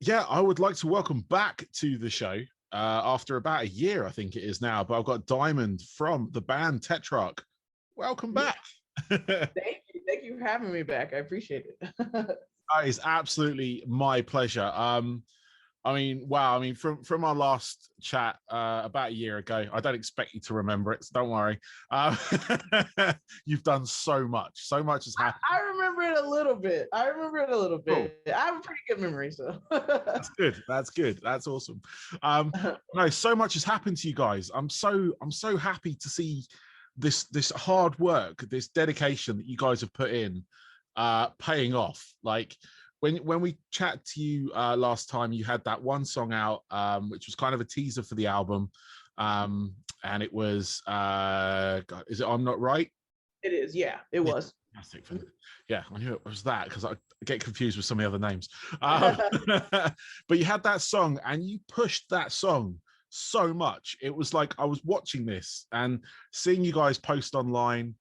Yeah, I would like to welcome back to the show after about a year, I think it is now. But I've got Diamond from the band Tetrarch. Welcome Yeah, back. That thank you for having me back. I appreciate it. is absolutely my pleasure. I mean, wow. I mean, from our last chat about a year ago, I don't expect you to remember it, so don't worry. Um, you've done so much. So much has happened. I remember it a little bit. Cool. I have a pretty good memory, so. That's good. That's good. That's awesome. No, so much has happened to you guys. I'm so happy to see this hard work, this dedication that you guys have put in, paying off. Like when we chat to you last time, you had that one song out, which was kind of a teaser for the album, and it was God, is it I'm Not Right? It is, yeah, it was. Fantastic. Yeah, I knew it was that because I get confused with some of the other names. But you had that song and you pushed that song so much. It was like I was watching this and seeing you guys post online.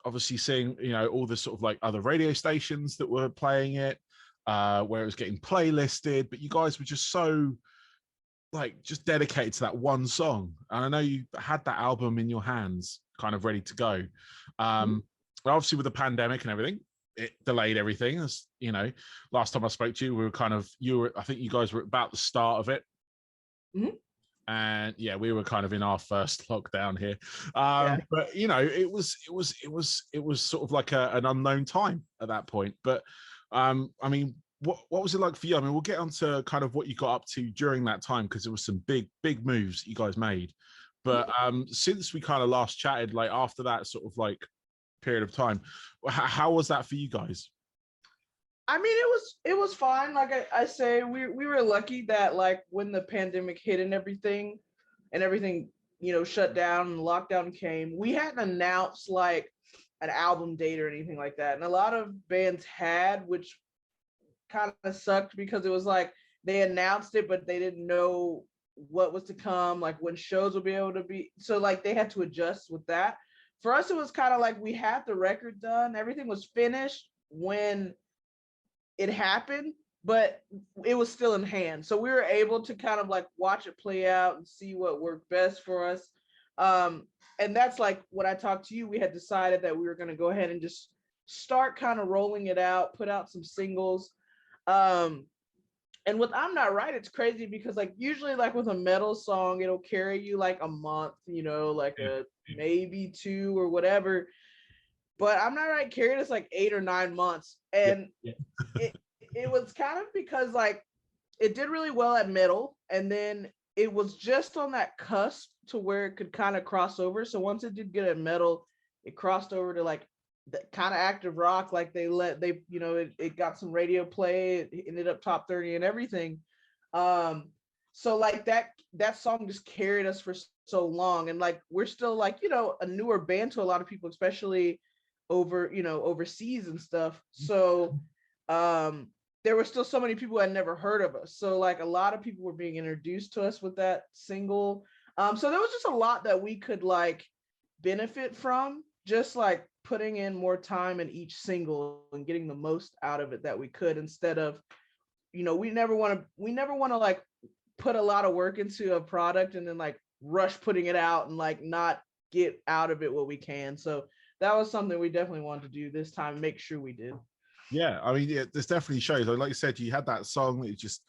Obviously, seeing all the sort of like other radio stations that were playing it, where it was getting playlisted. But you guys were just so like just dedicated to that one song. And I know you had that album in your hands, kind of ready to go. Obviously with the pandemic and everything, it delayed everything. As you know, last time I spoke to you, we were I think you guys were about the start of it. And yeah, we were kind of in our first lockdown here. Yeah. But it was sort of like an unknown time at that point. But I mean, what was it like for you? I mean, we'll get onto kind of what you got up to during that time, because there was some big moves that you guys made. But since we kind of last chatted, like after that sort of like period of time, how was that for you guys? I mean, it was fine. Like I say, we were lucky that like when the pandemic hit and everything shut down and lockdown came, we hadn't announced like an album date or anything like that. And a lot of bands had, which kind of sucked because it was like they announced it, but they didn't know what was to come, like when shows would be able to be. So like they had to adjust with that. For us, it was kind of like we had the record done, everything was finished when it happened, but it was still in hand. So we were able to kind of like watch it play out and see what worked best for us. And that's like when I talked to you, we had decided that we were going to go ahead and just start kind of rolling it out, put out some singles. And with I'm Not Right, it's crazy because like usually like with a metal song, it'll carry you like a month, like a maybe 2 or whatever. But I'm Not Right carried us like 8 or 9 months. And it was kind of because like it did really well at metal, and then it was just on that cusp to where it could kind of cross over. So once it did get at metal, it crossed over to like the kind of active rock. Like it got some radio play, it ended up top 30 and everything. So like that song just carried us for so long, and like we're still like a newer band to a lot of people, especially overseas and stuff. So there were still so many people who had never heard of us. So like a lot of people were being introduced to us with that single. So there was just a lot that we could like benefit from, just like putting in more time in each single and getting the most out of it that we could, instead of, we never want to like put a lot of work into a product and then like rush putting it out and like not get out of it what we can. So that was something we definitely wanted to do this time, make sure we did. Yeah, I mean, this definitely shows. Like you said, you had that song that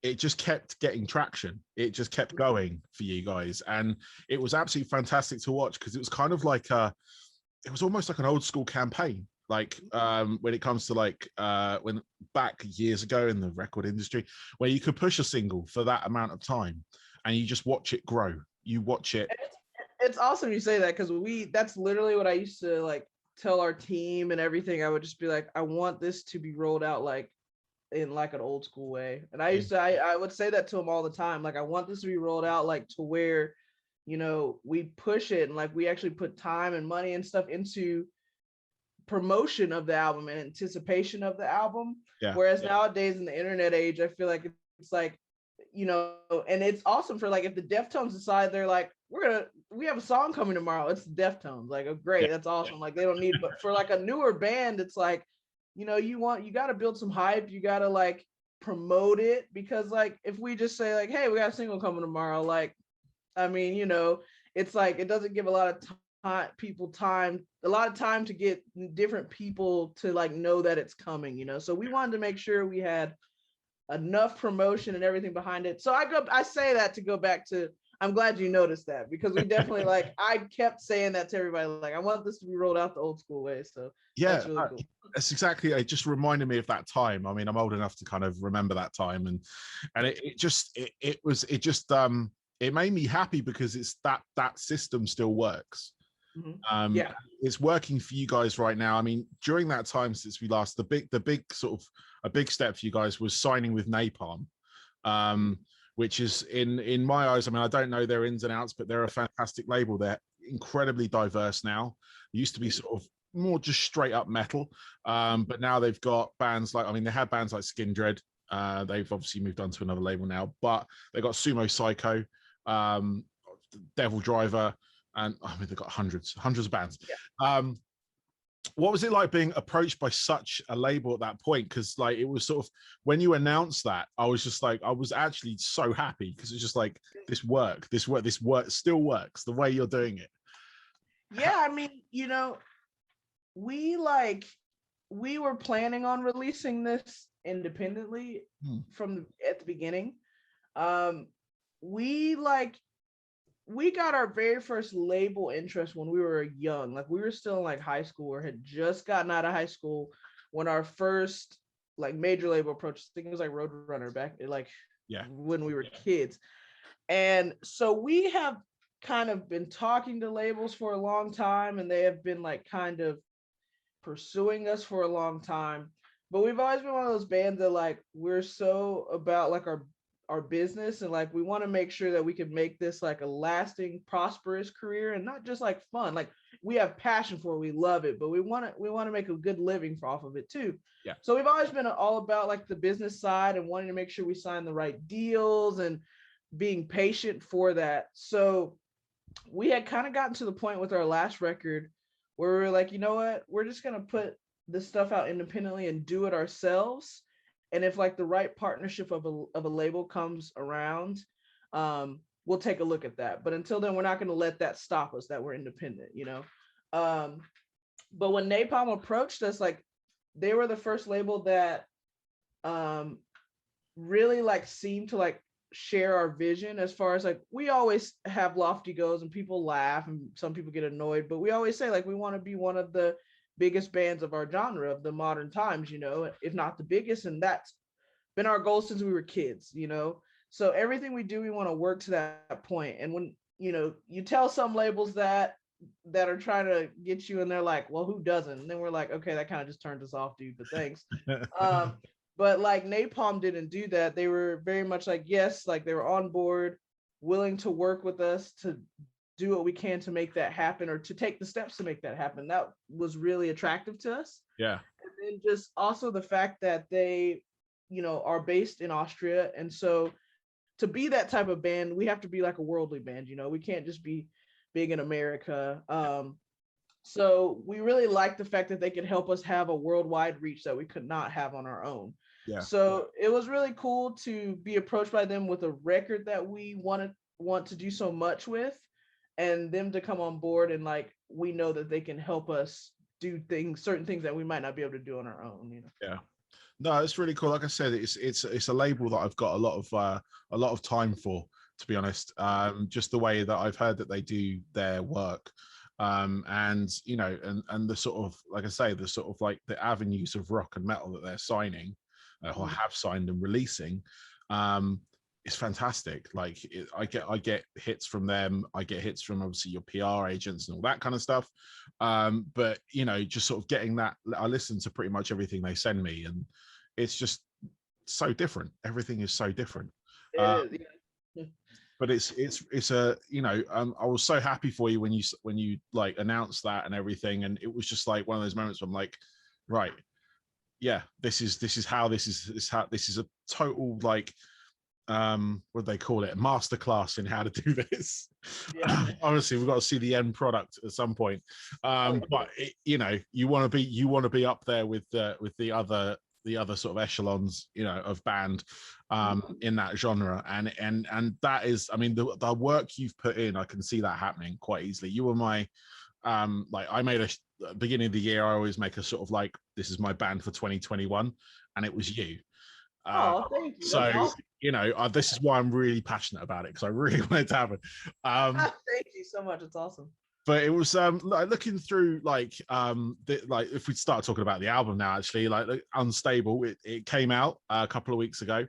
it just kept getting traction. It just kept going for you guys, and it was absolutely fantastic to watch, because it was kind of like it was almost like an old school campaign. Like when it comes to like when back years ago in the record industry, where you could push a single for that amount of time, and you just watch it grow. You watch it. It's awesome you say that, because that's literally what I used to like tell our team and everything. I would just be like, I want this to be rolled out like in like an old school way. And I would say that to them all the time. Like, I want this to be rolled out like to where, we push it and like we actually put time and money and stuff into promotion of the album and anticipation of the album. Whereas nowadays in the internet age, I feel like it's like, and it's awesome for like if the Deftones decide they're like, we have a song coming tomorrow, it's Deftones, like, oh great, that's awesome. Like they don't need, but for like a newer band, it's like, you got to build some hype, you got to like promote it, because like if we just say like, hey, we got a single coming tomorrow, like, I mean, you know, it's like it doesn't give a lot of a lot of time to get different people to like know that it's coming, you know. So we wanted to make sure we had enough promotion and everything behind it. So I say that to go back to, I'm glad you noticed that, because we definitely like, I kept saying that to everybody, like I want this to be rolled out the old school way. So yeah, that's really cool. That's exactly, it just reminded me of that time. I mean, I'm old enough to kind of remember that time, and it made me happy because it's that system still works. Yeah, it's working for you guys right now. I mean, during that time since we last, the big sort of a big step for you guys was signing with Napalm, which is in my eyes, I mean, I don't know their ins and outs, but they're a fantastic label. They're incredibly diverse now. It used to be sort of more just straight up metal, but now they've got bands like, I mean, they had bands like Skin Dread. They've obviously moved on to another label now, but they got Sumo Psycho, Devil Driver, and I mean, they've got hundreds of bands. Yeah. What was it like being approached by such a label at that point? Because like, it was sort of, when you announced that, I was just like, I was actually so happy, because it's just like, this work still works the way you're doing it. Yeah, I mean, you know, we were planning on releasing this independently at the beginning. We got our very first label interest when we were young. Like we were still in like high school, or had just gotten out of high school when our first like major label approached. I think it was like Roadrunner back like when we were kids. And so we have kind of been talking to labels for a long time, and they have been like kind of pursuing us for a long time. But we've always been one of those bands that like, we're so about like our business, and like we want to make sure that we can make this like a lasting, prosperous career, and not just like fun. Like we have passion for it, we love it, but we want to make a good living off of it too. Yeah. So we've always been all about like the business side and wanting to make sure we sign the right deals and being patient for that. So we had kind of gotten to the point with our last record where we were like, you know what, we're just gonna put this stuff out independently and do it ourselves. And if like the right partnership of a label comes around, we'll take a look at that. But until then, we're not going to let that stop us, that we're independent, you know? But when Napalm approached us, like they were the first label that really like seemed to like share our vision, as far as like, we always have lofty goals and people laugh and some people get annoyed, but we always say like, we want to be one of the biggest bands of our genre of the modern times, you know, if not the biggest. And that's been our goal since we were kids, you know? So everything we do, we want to work to that point. And when, you know, you tell some labels that are trying to get you and they're like, well, who doesn't? And then we're like, okay, that kind of just turned us off, dude, but thanks. But like Napalm didn't do that. They were very much like, yes, like they were on board, willing to work with us to do what we can to make that happen, or to take the steps to make that happen. That was really attractive to us. Yeah. And then just also the fact that they, you know, are based in Austria. And so to be that type of band, we have to be like a worldly band, you know, we can't just be big in America. So we really like the fact that they could help us have a worldwide reach that we could not have on our own. Yeah. So it was really cool to be approached by them with a record that we want to do so much with, and them to come on board, and like we know that they can help us do certain things that we might not be able to do on our own, you know. Yeah, no, it's really cool. Like I said, it's a label that I've got a lot of time for, to be honest. Just the way that I've heard that they do their work, and you know, and the sort of, like I say, the sort of like the avenues of rock and metal that they're signing, or have signed and releasing. It's fantastic. Like I get hits from them. I get hits from obviously your PR agents and all that kind of stuff. But you know, just sort of getting that, I listen to pretty much everything they send me, and it's just so different. Everything is so different. It is, yeah. But it's a, you know, I was so happy for you when you like announced that and everything, and it was just like one of those moments where I'm like, right, yeah, this is a total like, what do they call it, masterclass in how to do this. Yeah. Honestly, we've got to see the end product at some point. But you know, you want to be up there with the other the other sort of echelons, you know, of band in that genre. And that is, I mean, the work you've put in, I can see that happening quite easily. You were my like, I made a beginning of the year, I always make a sort of like, this is my band for 2021, and it was you. Oh, thank you. So That's awesome. you know, this is why I'm really passionate about it, because I really want it to happen. Thank you so much. It's awesome. But it was like looking through like like if we start talking about the album now, actually, like Unstable, it came out a couple of weeks ago.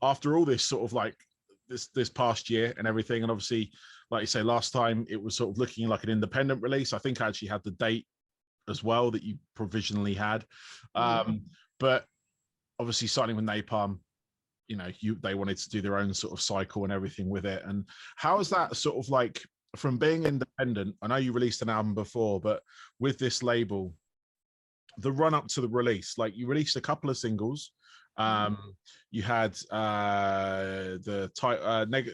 After all this sort of like this past year and everything, and obviously, like you say, last time it was sort of looking like an independent release. I think I actually had the date as well that you provisionally had, but obviously signing with Napalm, you know, they wanted to do their own sort of cycle and everything with it. And how is that sort of like from being independent? I know you released an album before, but with this label, the run up to the release, like you released a couple of singles. You had the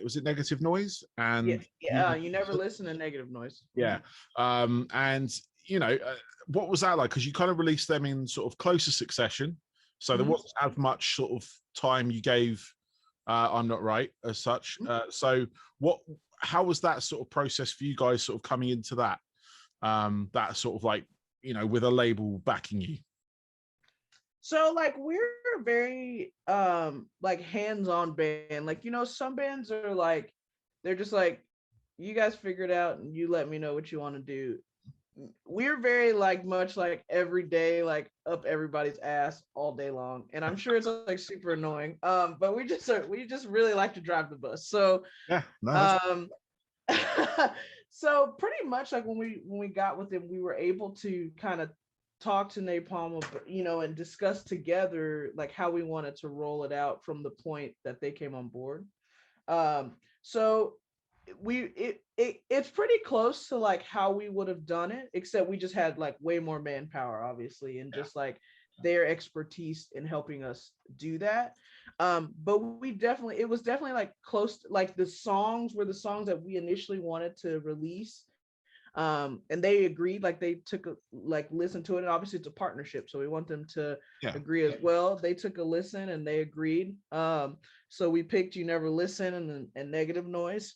was it Negative Noise? And you never listen to Negative Noise. Yeah. And you know, what was that like? Because you kind of released them in sort of closer succession, so there wasn't as much sort of time you gave I'm Not Right as such. So how was that sort of process for you guys sort of coming into that that sort of like, you know, with a label backing you? So like we're very like hands-on band. Like, you know, some bands are like, they're just like, you guys figure it out and you let me know what you want to do. We're very like much like every day, like up everybody's ass all day long, and I'm sure it's like super annoying. But we just really like to drive the bus. So yeah, no, so pretty much like when we got with him, we were able to kind of talk to Napalm, you know, and discuss together like how we wanted to roll it out from the point that they came on board. So it's pretty close to like how we would have done it, except we just had like way more manpower, obviously, and just like their expertise in helping us do that. But it was definitely like close to, like the songs were the songs that we initially wanted to release. And they agreed, like they took a like listen to it, and obviously it's a partnership, so we want them to agree as well. They took a listen and they agreed. So we picked You Never Listen and Negative Noise.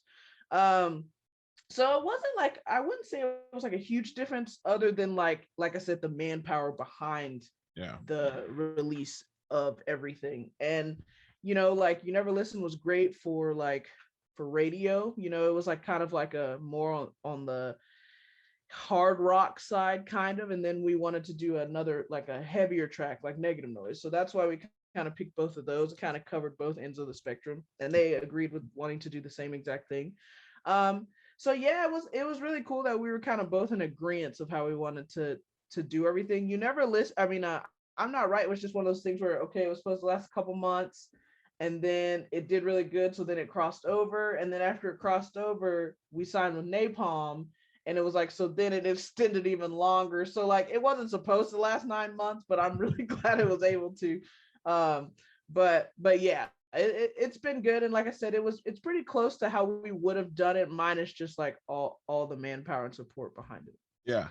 So it wasn't like, I wouldn't say it was like a huge difference, other than like I said, the manpower behind the release of everything. And you know, like You Never Listen was great for radio. You know, it was like kind of like a more on the hard rock side kind of, and then we wanted to do another like a heavier track like Negative Noise. So that's why we kind of picked both of those. It kind of covered both ends of the spectrum, and they agreed with wanting to do the same exact thing. So yeah, it was really cool that we were kind of both in agreement of how we wanted to do everything. You Never Listen, I mean, I'm Not Right was just one of those things where, okay, it was supposed to last a couple months, and then it did really good, so then it crossed over, and then after it crossed over, we signed with Napalm, and it was like, so then it extended even longer. So like it wasn't supposed to last 9 months, but I'm really glad it was able to. But yeah, it's been good, and like I said, it's pretty close to how we would have done it, minus just like all the manpower and support behind it. Yeah.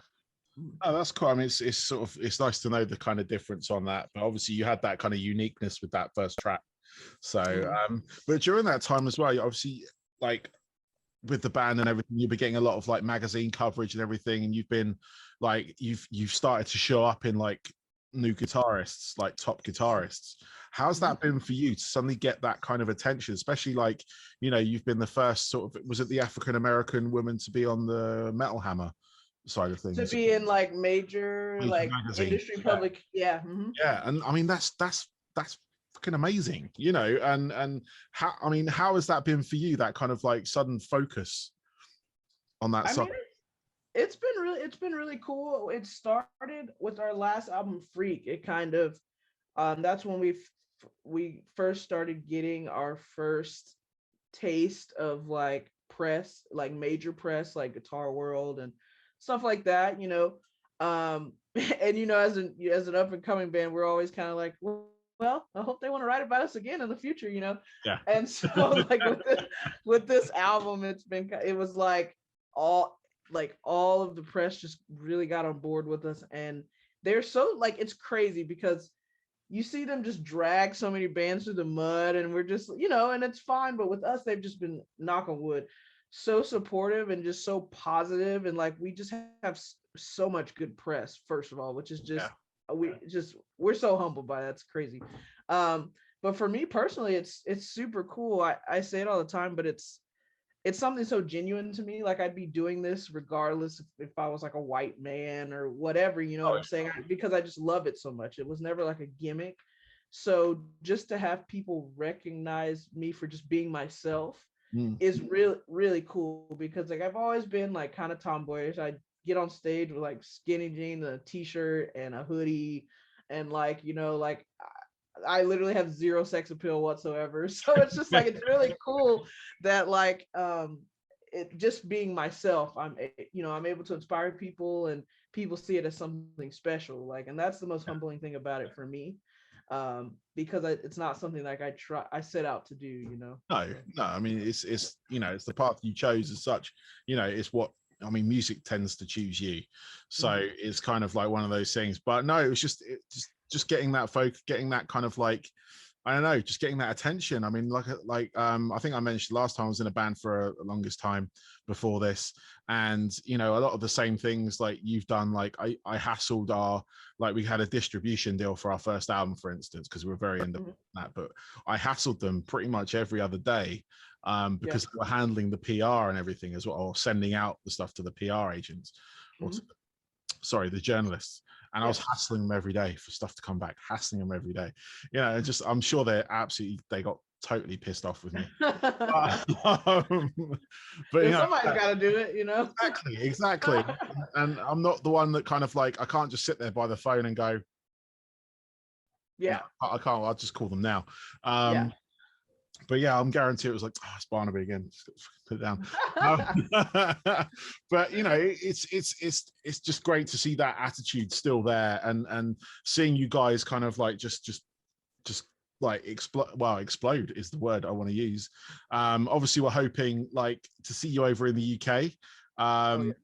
Oh, that's cool. I mean, it's sort of, it's nice to know the kind of difference on that. But obviously, you had that kind of uniqueness with that first track. So, but during that time as well, you obviously, like with the band and everything, you've been getting a lot of like magazine coverage and everything, and you've been like, you've started to show up in like new guitarists, like top guitarists. How's that been for you to suddenly get that kind of attention, especially like, you know, you've been the first sort of, was it the African American woman to be on the Metal Hammer side of things, to be in like major like magazine. Industry public, yeah. And I mean that's fucking amazing, you know. And how, I mean, how has that been for you, that kind of like sudden focus on that side? I mean, it's been really cool. It started with our last album, Freak. It kind of that's when we first started getting our first taste of like press, like major press, like Guitar World and stuff like that, you know. And you know, as an up and coming band, we're always kind of like, well, I hope they want to write about us again in the future, you know. And so like with this album, it was like all of the press just really got on board with us, and they're so like, it's crazy because you see them just drag so many bands through the mud, and we're just, and it's fine. But with us, they've just been, knock on wood, so supportive and just so positive, and like we just have so much good press. First of all, which is just we're so humbled by that. It's crazy. But for me personally, it's super cool. I say it all the time, but it's something so genuine to me. Like I'd be doing this regardless if I was like a white man or whatever, you know what I'm saying? Because I just love it so much. It was never like a gimmick. So just to have people recognize me for just being myself is really, really cool, because like I've always been like kind of tomboyish. I get on stage with like skinny jeans, a t-shirt and a hoodie, and like, like I literally have zero sex appeal whatsoever. So it's just like, it's really cool that like it just being myself, I'm able to inspire people, and people see it as something special. Like, and that's the most humbling thing about it for me. Because it's not something like I set out to do. No, I mean, it's it's the path you chose as such. It's what, I mean, music tends to choose you, so it's kind of like one of those things. But no, it was just getting that getting that kind of like, I don't know, just getting that attention. I mean, I think I mentioned last time I was in a band for a longest time before this, and a lot of the same things like you've done. Like I hassled we had a distribution deal for our first album, for instance, because we were very independent that, but I hassled them pretty much every other day, because they were handling the PR and everything as well, or sending out the stuff to the PR agents, or sorry, the journalists. And I was hassling them every day for stuff to come back, hassling them every day. I'm sure they got totally pissed off with me. But somebody's got to do it, Exactly. And I'm not the one that kind of like, I can't just sit there by the phone and go, I can't, I'll just call them now. But yeah, I'm guaranteed it was like, it's Barnaby again. Just put it down. But it's just great to see that attitude still there, and seeing you guys kind of like just like explode is the word I want to use. Obviously, we're hoping like to see you over in the UK.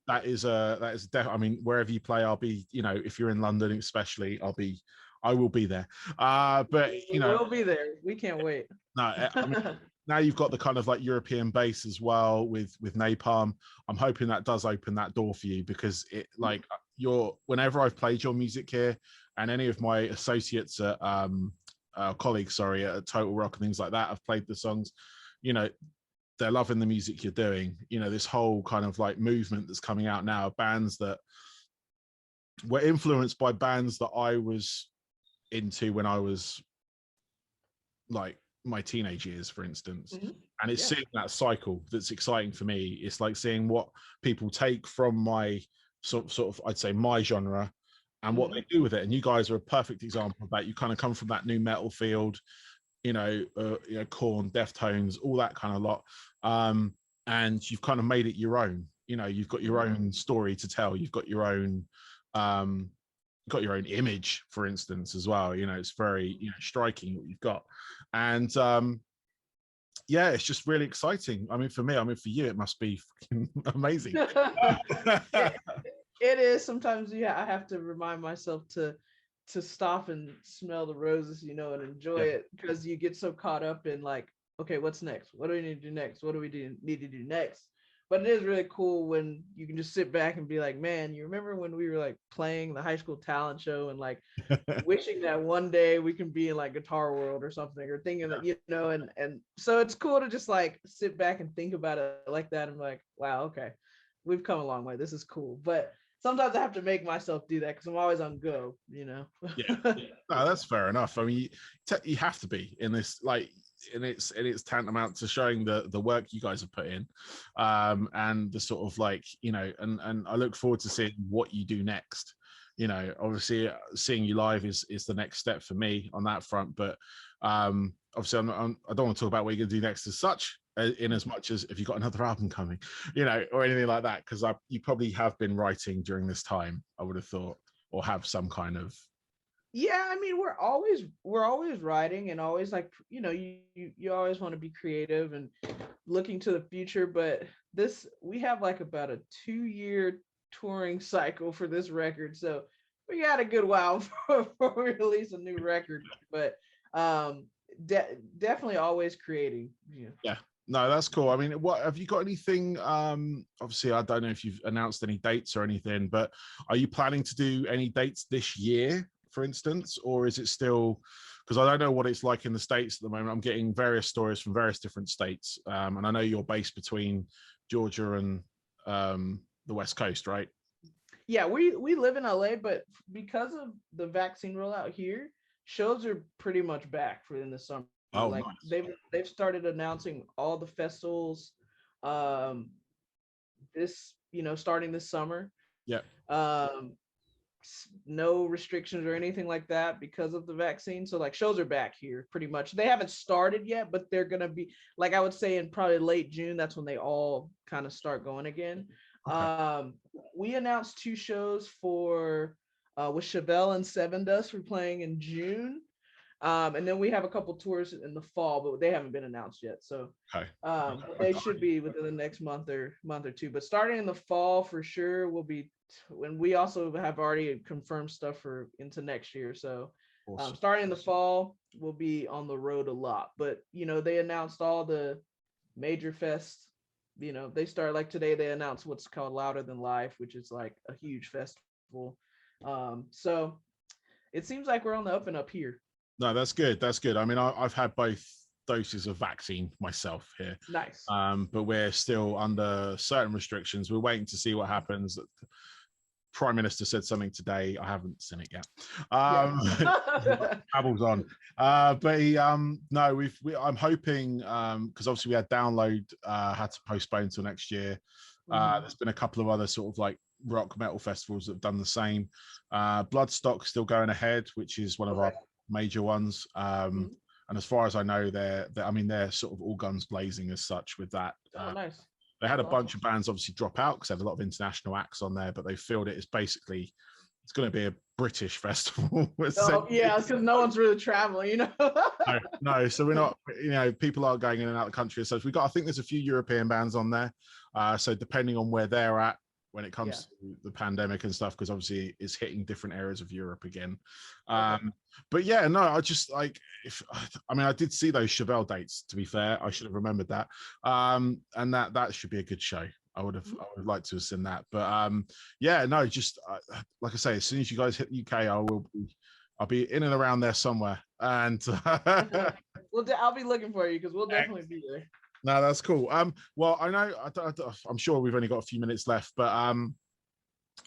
That is I mean, wherever you play, I'll be. If you're in London, especially, I will be there. But we'll be there. We can't wait. No, I mean, now you've got the kind of like European base as well with Napalm. I'm hoping that does open that door for you, because it like whenever I've played your music here, and any of my associates at colleagues, sorry, at TotalRock and things like that, I've played the songs. They're loving the music you're doing. This whole kind of like movement that's coming out now, bands that were influenced by bands that I was into when I was like my teenage years, for instance. And it's seeing that cycle that's exciting for me. It's like seeing what people take from my sort of I'd say my genre, and what they do with it. And you guys are a perfect example of that. You kind of come from that new metal field, Korn, Deftones, all that kind of lot, and you've kind of made it your own. You've got your own story to tell. You've got your own image, for instance, as well. It's very striking what you've got. And it's just really exciting. I mean, for me, for you, it must be amazing. It is. Sometimes I have to remind myself to stop and smell the roses, and enjoy it, because you get so caught up in like, okay, what's next? What do we need to do next? What do we need to do next? But it is really cool when you can just sit back and be like, man, you remember when we were like playing the high school talent show, and like wishing that one day we can be in like Guitar World or something, or thinking that, and so it's cool to just like sit back and think about it like that, and be like, wow, okay, we've come a long way. This is cool. But sometimes I have to make myself do that, because I'm always on go, No, that's fair enough. I mean, you have to be in this, like, and it's tantamount to showing the work you guys have put in, and the sort of like, and I look forward to seeing what you do next. Obviously seeing you live is the next step for me on that front. But obviously I don't want to talk about what you're going to do next as such, in as much as if you've got another album coming, or anything like that, because you probably have been writing during this time, I would have thought, or have some kind of. I mean, we're always writing, and always like, you always want to be creative and looking to the future. But we have like about a 2-year touring cycle for this record, so we got a good while before we release a new record, but definitely always creating. Yeah. Yeah. No, that's cool. I mean, what have you got anything? Obviously, I don't know if you've announced any dates or anything, but are you planning to do any dates this year, for instance, or is it still? Because I don't know what it's like in the States at the moment. I'm getting various stories from various different states, and I know you're based between Georgia and the West Coast, right? Yeah, we live in LA, but because of the vaccine rollout here, shows are pretty much back for in the summer. Oh, Like nice. they've started announcing all the festivals um this, starting this summer. Yeah. Um no restrictions or anything like that because of the vaccine. So like shows are back here pretty much. They haven't started yet, but they're gonna be, like, I would say in probably late June, that's when they all kind of start going again. Okay. We announced 2 shows for with Chevelle and Seven Dust for playing in June. And then we have a couple tours in the fall, but they haven't been announced yet. So Okay. they should be within the next month or two. But starting in the fall for sure will be when we also have already confirmed stuff for into next year. So Awesome. starting in the fall, we'll be on the road a lot. But they announced all the major fests. They start like today. They announced what's called Louder Than Life, which is like a huge festival. So it seems like we're on the up and up here. No, that's good. That's good. I mean, I've had both doses of vaccine myself here. Nice. But we're still under certain restrictions. We're waiting to see what happens. Prime Minister said something today. I haven't seen it yet. Travel's on. But he, no, I'm hoping, because obviously we had Download, had to postpone till next year. There's been a couple of other sort of like rock metal festivals that have done the same. Bloodstock still going ahead, which is one of our major ones. And as far as I know, they're sort of all guns blazing as such with that. Nice. They had a bunch of bands obviously drop out because they had a lot of international acts on there, but they filled it as basically it's going to be a British festival. Yeah, because no one's really traveling, No, so we're not, people are going in and out of the country. So I think there's a few European bands on there. So depending on where they're at when it comes to the pandemic and stuff, because obviously it's hitting different areas of Europe again. But yeah, no, I just like, I did see those Chevelle dates, to be fair. I should have remembered that. And that should be a good show. I would like to have seen that. But yeah, no, just like I say, as soon as you guys hit the UK, I'll be in and around there somewhere. And I'll be looking for you because we'll definitely be there. No, that's cool. Well, I know I'm sure we've only got a few minutes left, but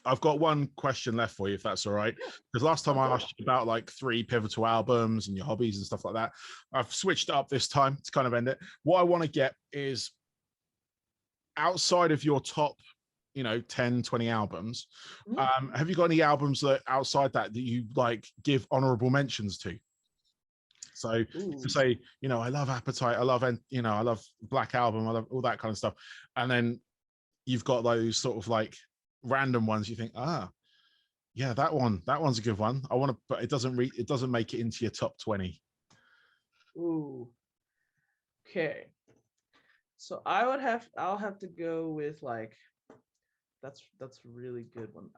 I've got one question left for you, if that's all right. Because last time I asked you about like 3 pivotal albums and your hobbies and stuff like that, I've switched it up this time to kind of end it. What I want to get is outside of your top 10, 20 albums, have you got any albums that outside that you like give honorable mentions to? So to say, I love Appetite, I love Black Album, I love all that kind of stuff, and then you've got those sort of like random ones you think, yeah, that one's a good one. I want to, but it doesn't make it into your top 20. Ooh. Okay. So I'll have to go with like that's a really good one.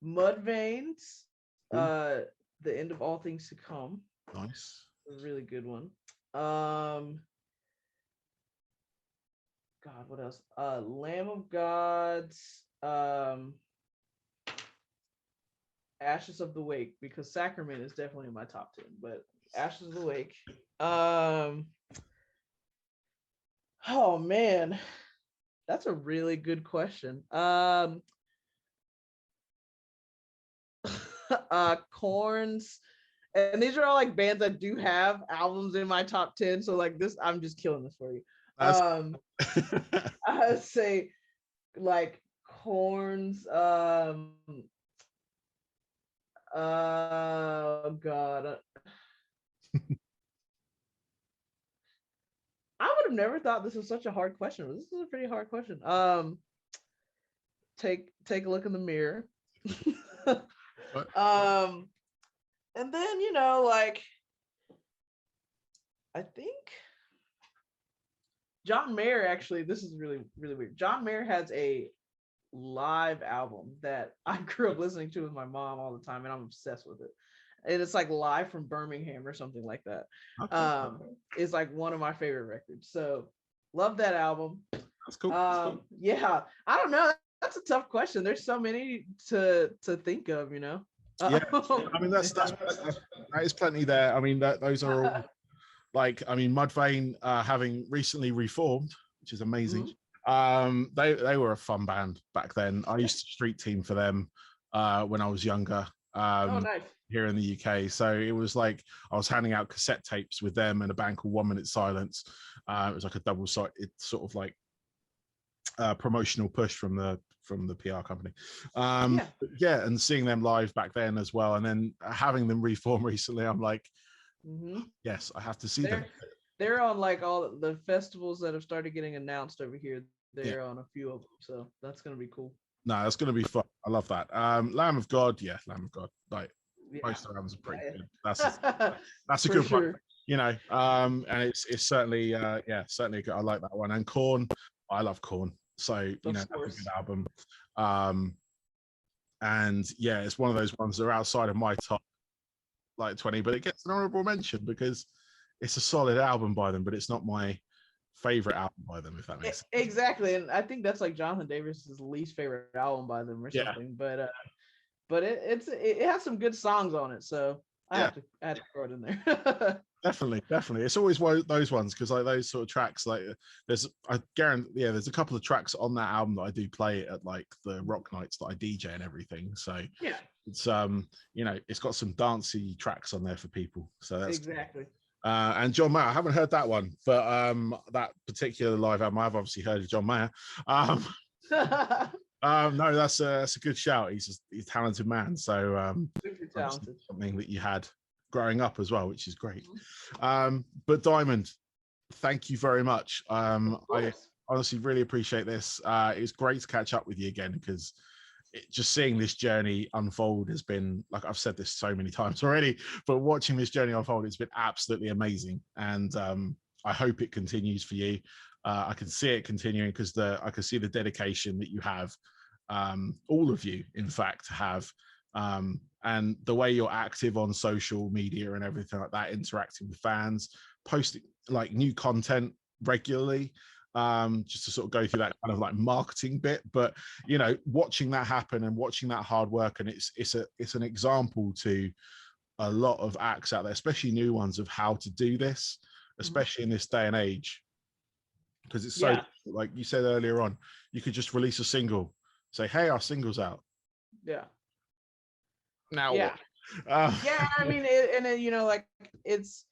Mudvayne's The End of All Things to Come. Nice. A really good one. God, what else? Lamb of God's Ashes of the Wake, because Sacrament is definitely in my top 10, but Ashes of the Wake. Oh man, that's a really good question. Corns, and these are all like bands that do have albums in my top 10. So like this, I'm just killing this for you. I'd say like Corns. God. I would have never thought this was such a hard question. This is a pretty hard question. Take a look in the mirror. And then like I think John Mayer, actually, this is really, really weird. John Mayer has a live album that I grew up listening to with my mom all the time, and I'm obsessed with it. And it's like Live from Birmingham or something like that. Okay. It's like one of my favorite records. So love that album. That's cool. Yeah, I don't know. That's a tough question. There's so many to think of, you know. Yeah, I mean that is plenty there. I mean those are all like, I mean Mudvayne, having recently reformed, which is amazing. They were a fun band back then. I used to street team for them when I was younger. Nice. Here in the UK. So it was like I was handing out cassette tapes with them and a band called 1 Minute Silence. It was like a double-sided sort of like promotional push from the PR company. And seeing them live back then as well, and then having them reform recently, I'm like, yes, I have to see them. They're on like all the festivals that have started getting announced over here. They're on a few of them, so that's gonna be cool. No, that's gonna be fun. I love that. Lamb of God, Lamb of God. Like most of the albums are pretty good. That's a good one, you know. And it's certainly certainly good. I like that one. And Korn, I love Korn. So you know, that's a good album. And yeah, it's one of those ones that are outside of my top like 20, but it gets an honorable mention because it's a solid album by them, but it's not my favorite album by them, if that makes sense. Exactly. And I think that's like Jonathan Davis's least favorite album by them or something. But it has some good songs on it, so I had to throw it in there. Definitely. It's always those ones, because like those sort of tracks, like there's a couple of tracks on that album that I do play at like the rock nights that I DJ and everything. So it's you know, it's got some dancey tracks on there for people. So that's exactly. And John Mayer, I haven't heard that one, but that particular live album, I've obviously heard of John Mayer. No, that's a good shout. He's a talented man. So super talented. Something that you had growing up as well, which is great. But Diamond, thank you very much. I honestly really appreciate this. It's great to catch up with you again, because just seeing this journey unfold has been, like I've said this so many times already, but watching this journey unfold, it's been absolutely amazing. And I hope it continues for you. I can see it continuing because I can see the dedication that you have, all of you, in fact, have, and the way you're active on social media and everything like that, interacting with fans, posting like new content regularly, just to sort of go through that kind of like marketing bit. But you know, watching that happen and watching that hard work, and it's an example to a lot of acts out there, especially new ones, of how to do this, especially in this day and age. Because it's so, like you said earlier on, you could just release a single, say, hey, our single's out. Now what? I mean, and then, you know, like, it's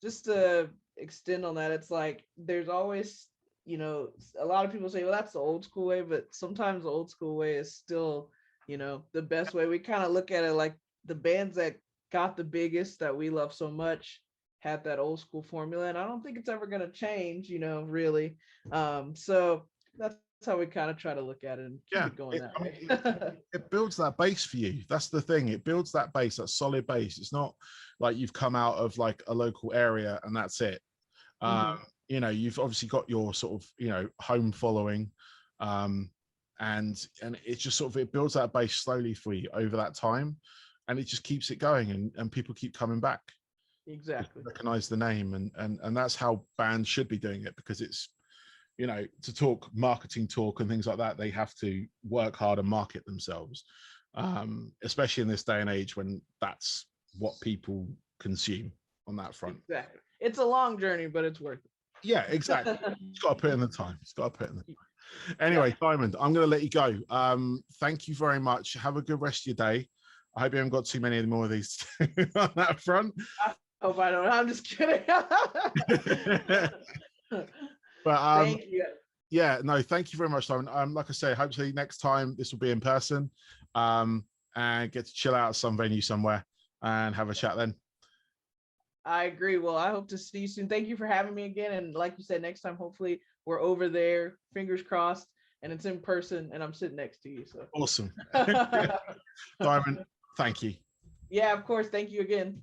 just to extend on that, it's like there's always, you know, a lot of people say, well, that's the old school way, but sometimes the old school way is still, you know, the best way. We kind of look at it like the bands that got the biggest, that we love so much, had that old school formula, and I don't think it's ever going to change, you know, really. So that's how we kind of try to look at it and keep it going that way. It builds that base for you. That's the thing. It builds that base, that solid base. It's not like you've come out of like a local area and that's it. You know, you've obviously got your sort of, you know, home following, and it's just sort of, it builds that base slowly for you over that time, and it just keeps it going, and people keep coming back. Exactly. Recognize the name, and that's how bands should be doing it, because it's, you know, to talk marketing talk and things like that, they have to work hard and market themselves, especially in this day and age when that's what people consume on that front. Exactly. It's a long journey, but it's worth it. Yeah, exactly. It's got to put in the time. Anyway, Diamond, I'm going to let you go. Thank you very much. Have a good rest of your day. I hope you haven't got too many more of these on that front. I hope I don't. I'm just kidding. But thank you. Yeah, no, thank you very much, Simon. Like I say, hopefully next time this will be in person, and get to chill out at some venue somewhere and have a chat then. I agree. Well, I hope to see you soon. Thank you for having me again. And like you said, next time, hopefully we're over there, fingers crossed, and it's in person and I'm sitting next to you. So awesome. Diamond, thank you. Yeah, of course. Thank you again.